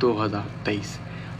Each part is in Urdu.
2023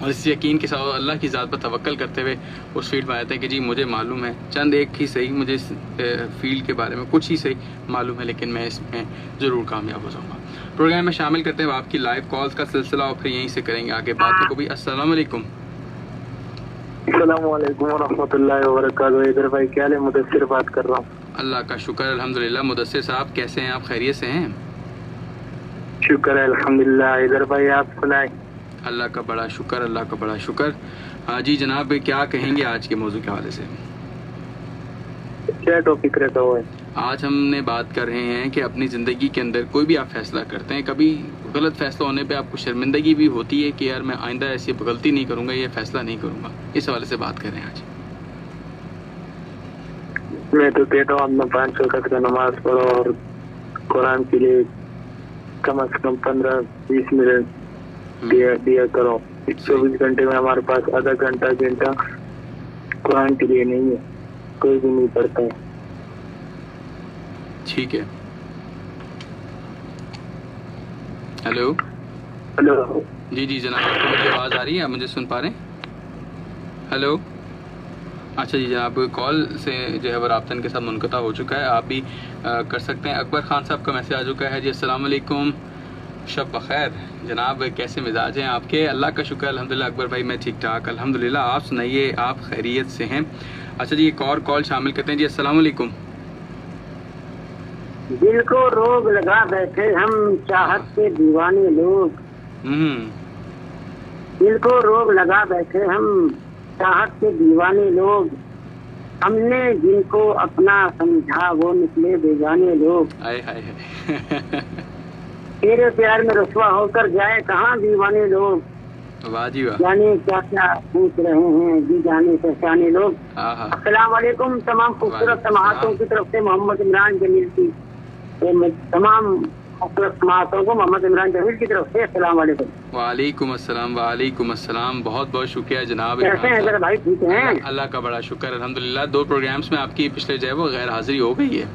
اور اس یقین کے ساتھ اللہ کی ذات پر توکل کرتے ہوئے اس فیلڈ میں آتے ہیں کہ جی مجھے معلوم ہے چند ایک ہی صحیح، مجھے اس فیلڈ کے بارے میں کچھ ہی صحیح معلوم ہے، لیکن میں اس میں ضرور کامیاب ہو جاؤں گا۔ پروگرام میں شامل کرتے ہیں آپ کی لائیو کالز کا سلسلہ اور پھر یہیں سے کریں گے آگے باتوں کو بھی۔ السلام علیکم۔ السلام علیکم ورحمۃ اللہ وبرکاتہ۔ ادھر بھائی کیا حال ہے؟ مدثر بات کر رہا ہوں۔ اللہ کا شکر الحمدللہ۔ مدثر صاحب کیسے ہیں آپ؟ خیریت سے ہیں؟ شکر ہے الحمدللہ۔ ادھر بھائی آپ سنائیں؟ اللہ کا بڑا شکر، اللہ کا بڑا شکر۔ ہاں جی جناب، کیا کہیں گے آج کے موضوع کے حوالے سے؟ کیا ٹاپک رہتا ہوا ہے؟ آج ہم نے بات کر رہے ہیں کہ اپنی زندگی کے اندر کوئی بھی آپ فیصلہ کرتے ہیں، کبھی غلط فیصلہ ہونے پہ آپ کو شرمندگی بھی ہوتی ہے کہ یار میں آئندہ ایسی غلطی نہیں کروں گا، یہ فیصلہ نہیں کروں گا، اس حوالے سے بات کر رہے ہیں آج۔ میں تو کہتا ہوں اپنا 5 وقت کا نماز پڑھو اور قرآن کے لیے کم از کم 15-20 منٹ دیا کرو۔ 24 گھنٹے میں ہمارے پاس آدھا گھنٹہ قرآن کے لیے نہیں ہے، کوئی بھی نہیں پڑھتا ہے۔ ٹھیک ہے۔ ہیلو ہلو جی جی جناب، آپ کو میری آواز آ رہی ہے؟ آپ مجھے سن پا رہے ہیں؟ ہیلو، اچھا جی جناب، کال سے جو ہے وہ رابطہ ان کے ساتھ منقطع ہو چکا ہے، آپ بھی کر سکتے ہیں۔ اکبر خان صاحب کا میسج آ چکا ہے جی، السلام علیکم، شب بخیر جناب، کیسے مزاج ہیں آپ کے؟ اللہ کا شکر الحمدللہ اکبر بھائی، میں ٹھیک ٹھاک الحمدللہ، آپ سنائیے آپ خیریت سے ہیں؟ اچھا جی، ایک اور کال شامل کرتے ہیں جی، السلام علیکم۔ دل کو روگ لگا بیٹھے ہم چاہت کے دیوانے لوگ، دل کو روگ لگا بیٹھے ہم چاہت کے دیوانے لوگ، ہم نے جن کو اپنا سمجھا وہ نکلے بیگانے لوگ، ہائے ہائے ہائے، تیرے پیار میں رسوا ہو کر جائے کہاں دیوانے لوگ، واہ جی واہ، جانے کیا کیا پوچھ رہے ہیں جی جانے پہچانے لوگ۔ السلام علیکم تمام خوبصورت سماعتوں کی طرف سے محمد عمران جمیل کی، تمام خوبصورت سماعتوں کو محمد عمران جمیل کی طرف سے السلام علیکم۔ وعلیکم السلام، وعلیکم السلام، بہت بہت شکریہ جناب۔ کیسے ہیں ذرا بھائی؟ ٹھیک ہیں اللہ کا بڑا شکر الحمدللہ۔ 2 پروگرامز میں آپ کی پچھلے جو ہے وہ غیر حاضری ہو گئی ہے۔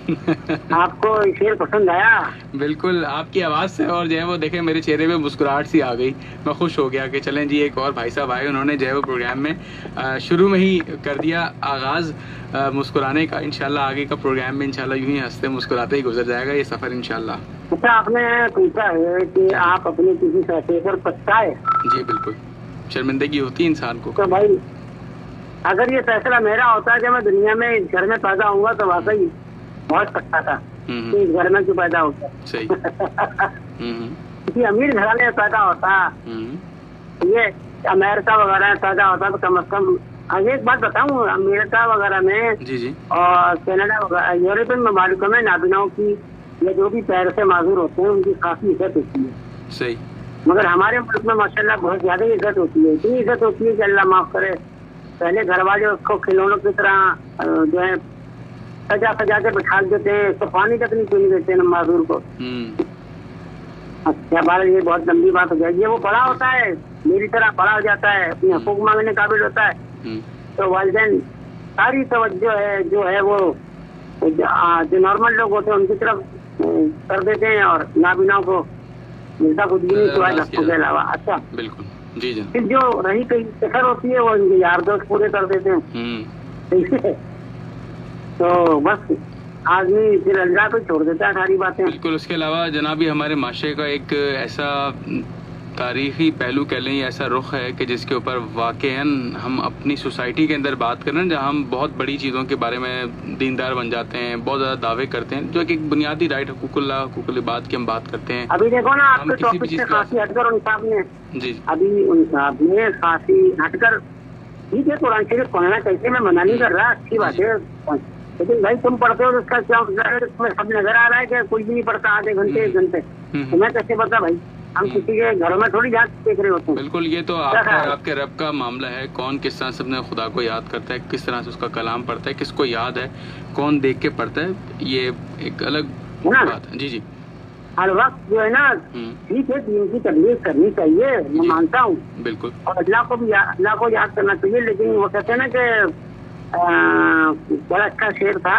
آپ کو شعر پسند آیا؟ بالکل، آپ کی آواز سے اور جو ہے وہ دیکھیں میرے چہرے پہ مسکراہٹ سی آ گئی، میں خوش ہو گیا کہ چلیں جی ایک اور بھائی صاحب آئے، انہوں نے جو ہے وہ پروگرام میں شروع میں ہی کر دیا آغاز مسکرانے کا۔ انشاءاللہ آگے کا پروگرام میں انشاءاللہ یوں ہی ہنستے مسکراتے ہی گزر جائے گا یہ سفر انشاءاللہ۔ اچھا، آپ نے پوچھا ہے کہ آپ اپنے کسی فیصلے پر پچھتائے؟ جی بالکل، شرمندگی ہوتی ہے انسان کو۔ تو بھائی اگر یہ فیصلہ میرا ہوتا ہے کہ میں دنیا میں اس گھر میں پیدا ہوں گا تو واقعی بہت سکتا تھا کہ اس گھر میں کیوں پیدا ہوتا، صحیح، کسی امیر گھرانے میں پیدا ہوتا، یہ امریکہ وغیرہ میں پیدا ہوتا تو کم از کم۔ ایک بات بتاؤں، امریکہ وغیرہ میں جی جی اور کینیڈا وغیرہ یورپین ممالکوں میں نابیناؤں کی یا جو بھی پیر سے معذور ہوتے ہیں ان کی کافی عزت ہوتی ہے، صحیح، مگر ہمارے ملک میں ماشاءاللہ بہت زیادہ عزت ہوتی ہے، اتنی عزت ہوتی ہے کہ اللہ معاف کرے، پہلے گھر والے اس کو کھلونوں کی طرح جو ہے سجا کے بٹھا دیتے ہیں، اس کو پانی تک نہیں پینے دیتے ہیں معذور کو۔ اچھا بھائی، یہ بہت لمبی بات ہو جائے گی۔ وہ بڑا ہوتا ہے میری طرح، بڑا ہو جاتا ہے، اپنے حقوق مانگنے قابل ہوتا ہے، تو والدین ساری توجہ ہے جو ہے وہ جو نارمل لوگ ہوتے ہیں ان کی طرف کر دیتے ہیں اور نابیناؤں کو ملتا کچھ بھی نہیں سوائے دھکوں کے علاوہ۔ اچھا بالکل، جی جی، پھر جو رہی کہیں سفر ہوتی ہے وہ ان کے یار دوست پورے کر دیتے ہیں، ٹھیک ہے، تو بس آدمی پھر اللہ کو چھوڑ دیتا ہے ساری باتیں۔ بالکل۔ اس کے علاوہ جناب یہ ہمارے معاشرے کا ایک ایسا تاریخی پہلو کہہ لیں، ایسا رخ ہے کہ جس کے اوپر واقعاً ہم اپنی سوسائٹی کے اندر بات کریں جہاں ہم بہت بڑی چیزوں کے بارے میں دیندار بن جاتے ہیں، بہت زیادہ دعوے کرتے ہیں، جو کہ ایک بنیادی رائٹ حقوق اللہ حقوق العباد کی ہم بات کرتے ہیں۔ ابھی دیکھو نا، آپ کے ٹاپک سے کافی ہٹ کر ان صاحب نے جی ابھی ان صاحب نے کافی ہٹ کر، ٹھیک ہے قرآن شریف پڑھنا چاہیے، میں منع نہیں کر رہا، اچھی بات ہے، لیکن بھائی تم پڑھتے ہو تو اس کا کیا سب نظر آ رہا ہے کہ کوئی بھی نہیں پڑھتا آدھے گھنٹے 1 گھنٹے، تو میں کیسے پتا بھائی؟ ہم کسی کے گھروں میں تھوڑی جانچ دیکھ رہے ہوتے ہیں۔ بالکل، یہ تو آپ کے رب کا معاملہ ہے، کون کس طرح سے اپنے خدا کو یاد کرتا ہے، کس طرح سے اس کا کلام پڑھتا ہے، کس کو یاد ہے، کون دیکھ کے پڑھتا ہے، یہ ایک الگ بات ہے۔ جی جی، ہر وقت جو ہے نا، ٹھیک ہے دین کی تبلیغ کرنی چاہیے، میں مانتا ہوں، بالکل، اور اللہ کو یاد کرنا چاہیے، لیکن وہ کہتے ہیں نا کہ بڑا اچھا شعر تھا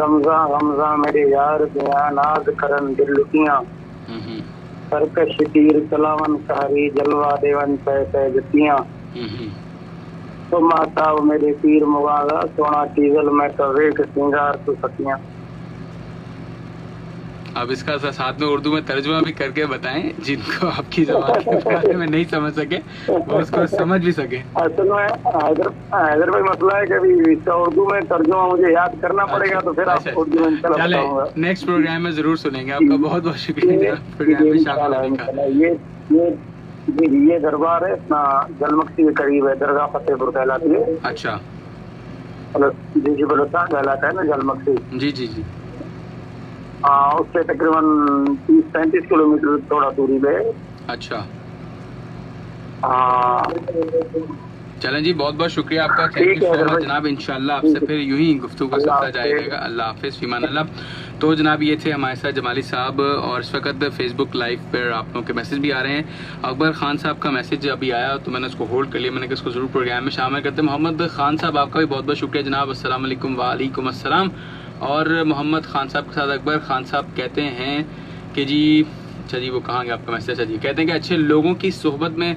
رمضان رمضان میرے یار دیا ناز کرن دل لٹیاں سرکش تیر چلاون سہری جلوہ دیون پہ پہ جتیاں تو مہتاب میرے پیر مغالا سونا چیزل میں کروے کے سنگار تو سکیاں. اب اس کا ساتھ میں اردو میں ترجمہ بھی کر کے بتائیں جن کو آپ کی زبان کے بارے میں نہیں سمجھ سکے وہ اس کو سمجھ بھی سکے. اصل میں حیدر بھائی مسئلہ ہے کہ ابھی اس کا اردو میں ترجمہ مجھے یاد کرنا پڑے گا تو پھر آپ اردو میں چلیں نیکسٹ پروگرام میں ضرور سنیں گے. آپ کا بہت بہت شکریہ پروگرام میں شامل ہونے کا. یہ دربار ہے اپنا جل مکسی کے قریب ہے, درگاہ فتح پور کہلاتی ہے. اچھا جی بلوچستان کہلاتا ہے نا جل مکسی. جی جی جی اس سے تقریباً 30-35 کلومیٹر تھوڑا دوری پہ. اچھا چلیں جی بہت بہت شکریہ آپ کا. تھینک یو سو مچ جناب. انشاءاللہ آپ سے پھر یوں ہی گفتگو سلسلہ جاری رہے گا. اللہ حافظ فی امان اللہ. تو جناب یہ تھے ہمارے ساتھ جمالی صاحب, اور اس وقت فیس بک لائیو پر آپ لوگوں کے میسج بھی آ رہے ہیں. اکبر خان صاحب کا میسج ابھی آیا تو میں نے اس کو ہولڈ کر لیا, میں نے کہا اس کو ضرور پروگرام میں شامل کرتے ہیں. محمد خان صاحب آپ کا بھی بہت بہت شکریہ جناب. السلام علیکم. وعلیکم السلام. اور محمد خان صاحب کے ساتھ اکبر خان صاحب کہتے ہیں کہ جی اچھا جی وہ کہاں گیا آپ کا میسج. اچھا جی کہتے ہیں کہ اچھے لوگوں کی صحبت میں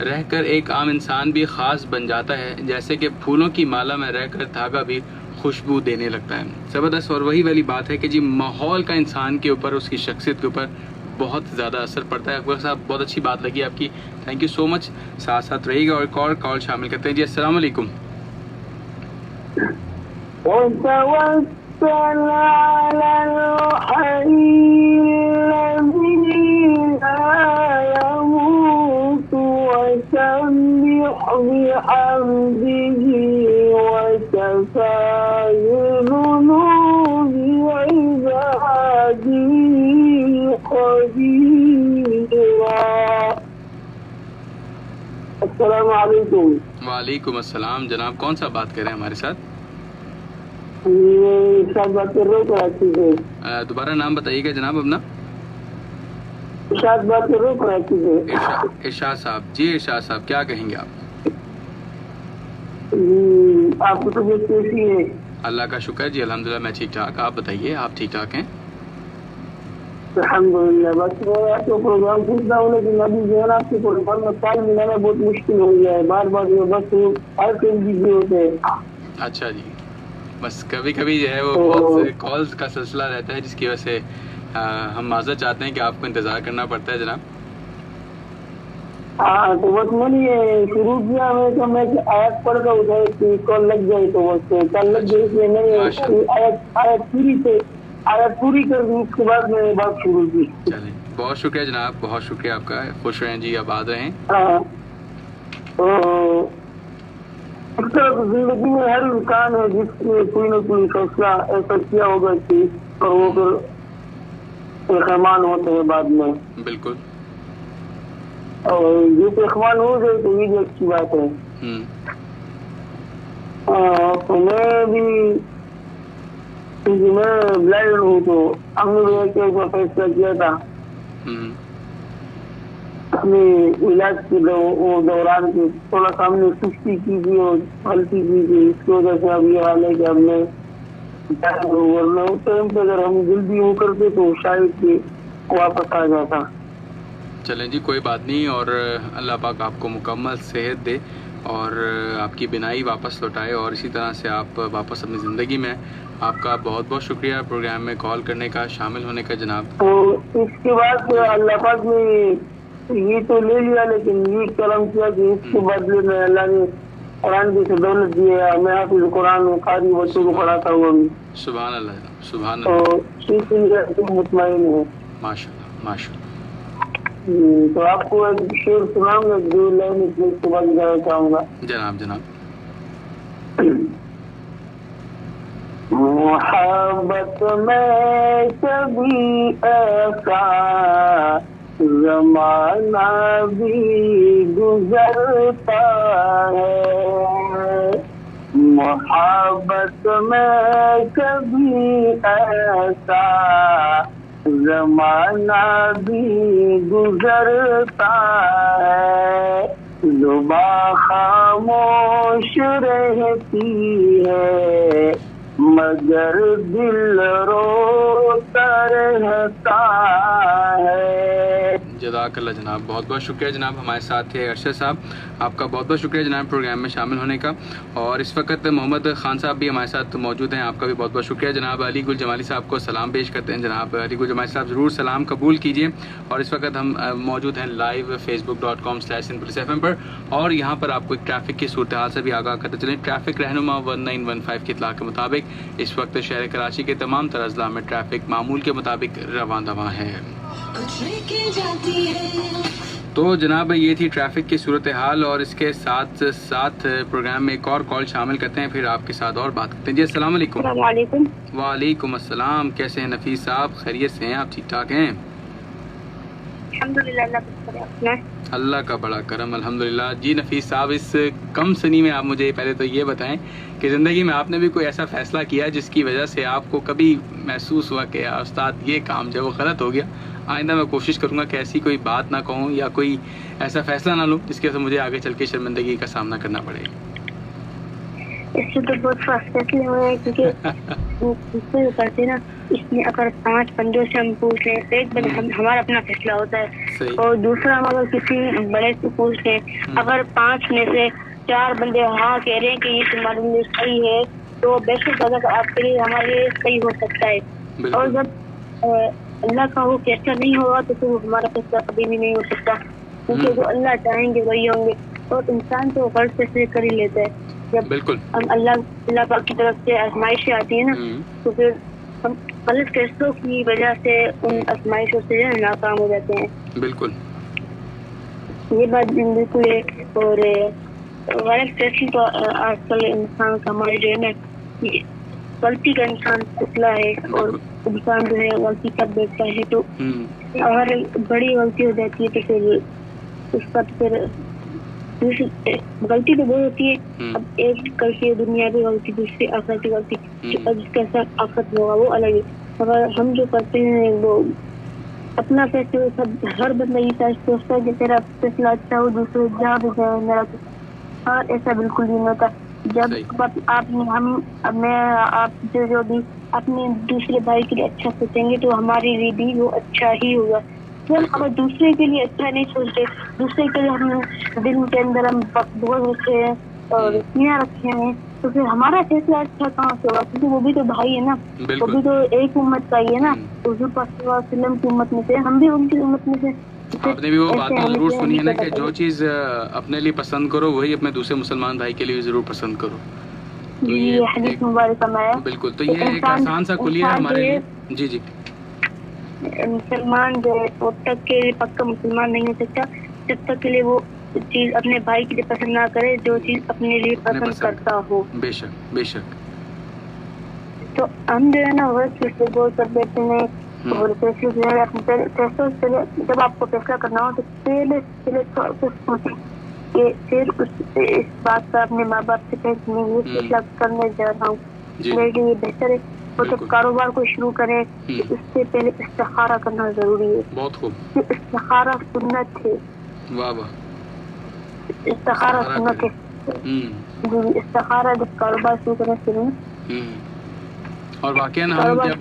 رہ کر ایک عام انسان بھی خاص بن جاتا ہے, جیسے کہ پھولوں کی مالا میں رہ کر دھاگا بھی خوشبو دینے لگتا ہے. زبردست. اور وہی والی بات ہے کہ جی ماحول کا انسان کے اوپر, اس کی شخصیت کے اوپر بہت زیادہ اثر پڑتا ہے. اکبر صاحب بہت اچھی بات لگی آپ کی, تھینک یو سو مچ. ساتھ ساتھ رہیے گا اور ایک اور کال شامل کرتے ہیں. جی السلام علیکم. السلام علیکم. وعلیکم السلام. جناب کون سا بات کر رہے ہیں ہمارے ساتھ؟ بات کر رہے کراچی سے. دوبارہ نام بتائیے گا جناب اپنا. ارشاد بات کر رہے کراچی سے. ارشاد صاحب. جی ارشاد صاحب کیا کہیں گے آپ؟ آپ کو طبیعت کیسی ہے؟ اللہ کا شکر جی الحمدللہ میں ٹھیک ٹھاک. آپ بتائیے آپ ٹھیک ٹھاک ہیں؟ الحمدللہ. بس میں آپ کو پروگرام پوچھتا ہوں لیکن ابھی جو ہے نا آپ کے پروگرام میں کال ملانا بہت مشکل ہو گیا ہے. بار بار جو بس ہر کہیں بزی ہوتے ہیں. اچھا جی بس کبھی کبھی جو ہے وہ کالز کا سلسلہ رہتا ہے جس کی وجہ سے ہم معذرت چاہتے ہیں کہ آپ کو انتظار کرنا پڑتا ہے جناب. ہاں تو بس میں نے یہ شروع کیا ہے کہ میں آیت پڑھ کر اٹھائے کال لگ جائے تو بس کل لگ جائے, اس لیے میں نے آیت پوری کر دی, اس کے بعد میں نے بات شروع کی. چلیں بہت شکریہ جناب, بہت شکریہ آپ کا. خوش رہیں جی, آباد رہیں. ہاں اس طرح تو زندگی میں ہر انسان ہے جس نے کوئی نہ کوئی فیصلہ ایسا کیا ہوگا کہ وہ پھر پہمان ہوتے ہیں بعد میں. بالکل. اور یہ پہمان ہو جائے تو یہ بھی اچھی بات ہے. تو میں بھی میں بلائنڈ ہوں تو ہم نے فیصلہ کیا تھا اپنے علاج کے دوران کے تھوڑا سا ہم نے سستی کی تھی اور غلطی کی تھی, اس کی وجہ سے اب یہ حال ہے کہ ہم نے ورنہ اس ٹائم پہ اگر ہم جلدی ہو کرتے تو شاید کہ واپس آ جاتا. چلیں جی کوئی بات نہیں, اور اللہ پاک آپ کو مکمل صحت دے اور آپ کی بینائی واپس لوٹائے, اور اسی طرح سے آپ واپس اپنی زندگی میں. آپ کا بہت بہت شکریہ پروگرام میں کال کرنے کا, شامل ہونے کا جناب. تو اس کے بعد اللہ پاک نے یہ تو لے لیا لیکن یہ کرم کیا کہ اس کے بدلے میں اللہ نے قرآن کی دولت دی ہے. میں حافظ قرآن قاری بچوں کو پڑھاتا ہوں. سبحان اللہ سبحان اللہ. تو مطمئن ہے ماشاء اللہ ماشاء اللہ. تو آپ کو ایک شعر سناؤں گا جو لائن اس کے بعد جانا چاہوں گا. جناب جناب. محبت میں کبھی ایسا زمانہ بھی گزرتا ہے, محبت میں کبھی ایسا زمانہ بھی گزرتا ہے, زباں خاموش رہتی ہے مگر دل روتا رہتا ہے. جزاک اللہ جناب, بہت بہت شکریہ جناب. ہمارے ساتھ تھے ارشد صاحب, آپ کا بہت بہت شکریہ جناب پروگرام میں شامل ہونے کا. اور اس وقت محمد خان صاحب بھی ہمارے ساتھ موجود ہیں, آپ کا بھی بہت بہت شکریہ جناب. علی گل جمالی صاحب کو سلام پیش کرتے ہیں. جناب علی گل جمالی صاحب ضرور سلام قبول کیجیے. اور اس وقت ہم موجود ہیں لائیو facebook.com/influencefm پر, اور یہاں پر آپ کو ایک ٹریفک کی صورتحال سے بھی آگاہ کرتے چلیں. ٹریفک رہنما 1915 کی اطلاع کے مطابق اس وقت شہر کراچی کے تمام تر اضلاع میں ٹریفک معمول کے مطابق رواں دواں ہے. تو جناب یہ تھی ٹریفک کی صورتحال, اور اس کے ساتھ ساتھ پروگرام میں ایک اور کال شامل کرتے ہیں, پھر آپ کے ساتھ اور بات کرتے ہیں. جی السلام علیکم. السلام علیکم. وعلیکم السلام. کیسے ہیں نفیس صاحب, خیریت سے ہیں آپ, ٹھیک ٹھاک ہیں؟ الحمدللہ, اللہ کا شکر ہے. اللہ کا بڑا کرم, الحمدللہ. جی نفیس صاحب, اس کم سنی میں آپ مجھے پہلے تو یہ بتائیں کہ زندگی میں آپ نے بھی کوئی ایسا فیصلہ کیا جس کی وجہ سے آپ کو کبھی محسوس ہوا کہ استاد یہ کام جو وہ غلط ہو گیا, آئندہ میں کوشش کروں گا کہ ایسی کوئی بات نہ کہوں یا کوئی ایسا فیصلہ نہ لوں جس کی وجہ سے مجھے آگے چل کے شرمندگی کا سامنا کرنا پڑے؟ اس سے تو بہت فیصلے ہوئے ہیں, کیونکہ کرتے نا اس میں اگر 5 بندوں سے ہم پوچھ لیں تو ایک بندہ ہمارا اپنا فیصلہ ہوتا ہے, اور دوسرا ہم اگر کسی بڑے سے پوچھ لیں, اگر 5 میں سے 4 بندے ہاں کہہ رہے ہیں کہ یہ تمہارے لیے صحیح ہے, تو بے شک اگر آپ کے لیے ہمارے لیے صحیح ہو سکتا ہے. اور جب اللہ کا وہ فیصلہ نہیں ہوگا تو پھر ہمارا فیصلہ کبھی بھی نہیں ہو سکتا, کیونکہ جو اللہ چاہیں گے وہی ہوں گے. اور انسان تو غلط فیصلے کر ہی لیتا ہے. جب اللہ پاک کی طرف سے آزمائشیں آتی ہیں نا, تو پھر ہم غلط فیصلوں کی وجہ سے ان آزمائشوں سے ناکام ہو جاتے ہیں. بالکل, یہ بات بالکل ہے. اور غلط فیصلے تو آج کل انسان کا ہمارے جو ہے نا, غلطی کا انسان پتلا ہے, اور انسان جو ہے غلطی کر دیتا ہے. تو اگر بڑی غلطی ہو جاتی ہے تو پھر اس کا پھر غلطی تو بہت ہوتی ہے. اب ایک کل کی دنیا کی غلطی, دوسری آخرت کی غلطی, جس کے ساتھ آخرت ہوگا وہ الگ ہے. اگر ہم جو کرتے ہیں وہ اپنا فیصلہ, سب ہر بندہ یہ سوچتا ہے کہ تیرا فیصلہ اچھا ہو, دوسرے جہاں بھی جائے میرا, اور ایسا بالکل نہیں ہوتا. جب آپ جو بھی اپنے دوسرے بھائی کے لیے اچھا سوچیں گے تو ہمارے لیے بھی وہ اچھا ہی ہوگا. اگر دوسرے کے لیے اچھا نہیں سوچتے, دوسرے کے لیے ہم دل کے اندر ہم بغض رکھے ہیں اور کیاں رکھے ہیں, تو پھر ہمارا فیصلہ اچھا کہاں سے ہوگا؟ کیونکہ وہ بھی تو بھائی ہے نا, وہ بھی تو ایک امت کا ہی ہے نا. حضور پاک صلی اللہ علیہ وسلم کی امت میں سے, ہم بھی ان کی امت میں سے. آپ نے بھی وہ بات تو ضرور سنی ہے نا کہ جو چیز اپنے لیے پسند کرو وہی اپنے دوسرے مسلمان بھائی کے لیے بھی ضرور پسند کرو. تو یہ حدیث مبارکہ میں ہے. بالکل, تو یہ ایک آسان سا کلیہ ہے ہمارے لیے. جی جی, مسلمان جو ہے وہ تک کے لیے پکا مسلمان نہیں ہو سکتا جب تک کے لیے وہ چیز اپنے بھائی کے لیے پسند نہ کرے جو چیز اپنے لیے پسند کرتا ہو. بے شک بے شک. تو ہم جو ہے نا غلط فیصلے غور کر دیتے ہیں, اور فیصلے جو ہے فیصلے جب آپ کو فیصلہ کرنا ہو تو پہلے سوچیں کہ پھر اس بات کا اپنے ماں باپ سے کہیں میں یہ فیصلہ کرنے جا رہا ہوں, میرے لیے یہ بہتر ہے. اور جب کاروبار کو شروع کریں تو اس سے پہلے استخارہ کرنا ضروری ہے. بہت خوب. استخارہ سنت ہے. واہ واہ, استخارہ سنت ہے. استخارہ جب کاروبار شروع کرنا چاہیے. اور واقعا ہم جب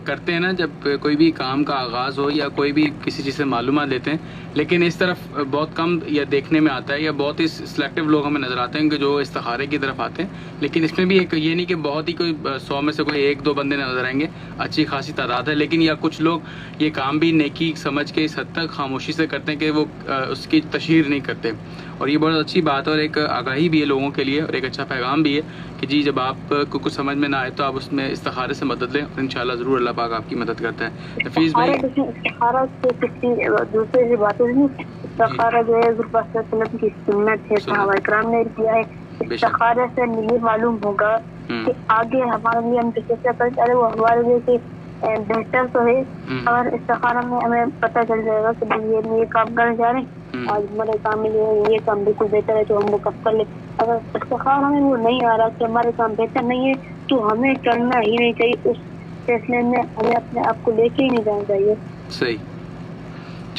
کرتے ہیں نا, جب کوئی بھی کام کا آغاز ہو یا کوئی بھی کسی چیز سے معلومات لیتے ہیں, لیکن اس طرف بہت کم یا دیکھنے میں آتا ہے یا بہت ہی سلیکٹیو لوگ ہمیں نظر آتے ہیں کہ جو استخارے کی طرف آتے ہیں. لیکن اس میں بھی ایک یہ نہیں کہ بہت ہی کوئی 100 میں سے کوئی 1-2 بندے نظر آئیں گے, اچھی خاصی تعداد ہے. لیکن یا کچھ لوگ یہ کام بھی نیکی سمجھ کے اس حد تک خاموشی سے کرتے ہیں کہ وہ اس کی تشہیر نہیں کرتے. اور یہ بہت اچھی بات ہے اور ایک آگاہی بھی ہے لوگوں کے لیے, اور ایک اچھا پیغام بھی ہے کہ جی جب آپ کو کچھ سمجھ میں نہ آئے تو آپ اس میں استخارے سے مدد لیں, اور انشاءاللہ ضرور اللہ پاک آپ کی مدد کرتا ہے. حفیظ بھائی, استخارہ سے کسی دوسرے سے باتیں نہیں, استخارہ جو ہے حضور پاک صلی اللہ علیہ وسلم کی سنت ہے, صحابہ کرام نے کیا ہے. استخارے سے یہ معلوم ہوگا کہ آگے ہمارے لیے ہم کیسے کریں, ارے وہ ہمارے لیے بہتر تو ہے. اور استخارہ میں ہمیں پتہ چل جائے گا کہ یہ کام کرنے جا رہے ہیں, آج ہمارے کام میں یہ کام بالکل بہتر ہے تو ہم وہ کب کر لیں. اگر استخارہ ہمیں وہ نہیں آ رہا کہ ہمارے کام بہتر نہیں ہے تو ہمیں کرنا ہی نہیں چاہیے. اس فیصلے میں ہمیں اپنے آپ کو لے کے ہی نہیں جانا چاہیے. صحیح.